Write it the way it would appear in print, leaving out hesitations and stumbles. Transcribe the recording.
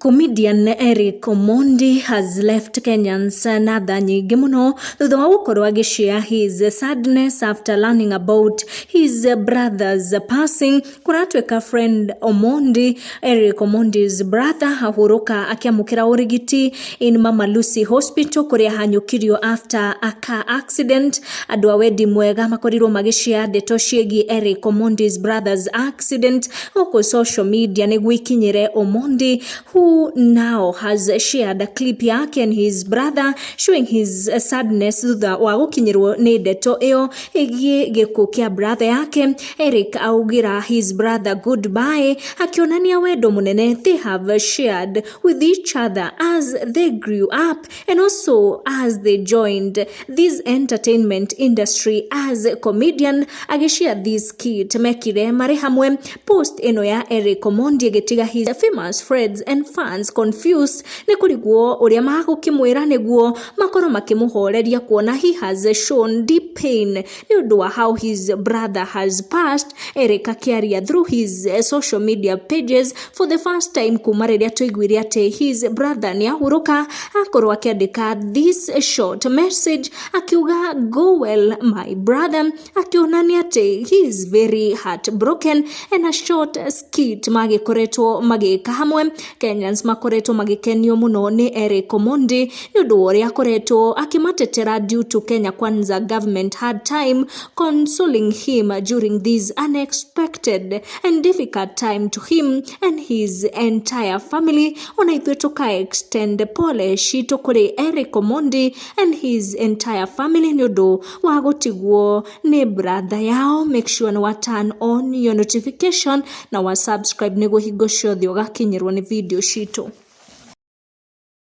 Comedian Eric Omondi has left Kenyans na tha nyingi muno thutha wa gukorwo agishare his sadness after learning about his brother's passing. Kuratweka friend Omondi, Eric Omondi's brother, ahuruka akiamukira urigiti in Mama Lucy Hospital kuria hanyukirio after a car accident. Andu a wendi mwega makorirwo magishare ndeto ciegi Eric Omondi's brother's accident oko social media niguo ikinyire Omondi, who now has shared a clip yake and his brother showing his sadness thutha wa gukinyirwo ni ndeto iyo igie gikuo kia brother yake. Eric augira his brother goodbye, akionania wendo munene they have shared with each other as they grew up and also as they joined this entertainment industry as a comedian. Agishare this kit mekire mari hamwe. Post eno ya Eric Omondi getiga his famous friends and fans confused ni kuriguo uria magukimwira niguo makoro makimuhoreria kuona he has shown deep pain ni undu wa how his brother has passed. Eric akiaria through his social media pages for the first time kumariria tuigwire ate his brother ni ahuruka, akorwo akiandika this short message akiuga go well my brother, akionania ate he is very heartbroken, and a short skit magikoretwo magika hamwe. Kenyans makoretwo magikenio muno ni Eric Omondi ni undu uria akoretwo akimatetera due to Kenya Kwanza government hard time consoling him during this unexpected and difficult time to him and his entire family. Ona ithuĩ tuka extend pole shito kuri Eric Omondi and his entire family ni undu wa gutigwo ni brother yao. Make sure na turn on your notification na wa subscribe niguo hingo ciothe ugakinyirwo ni video shito.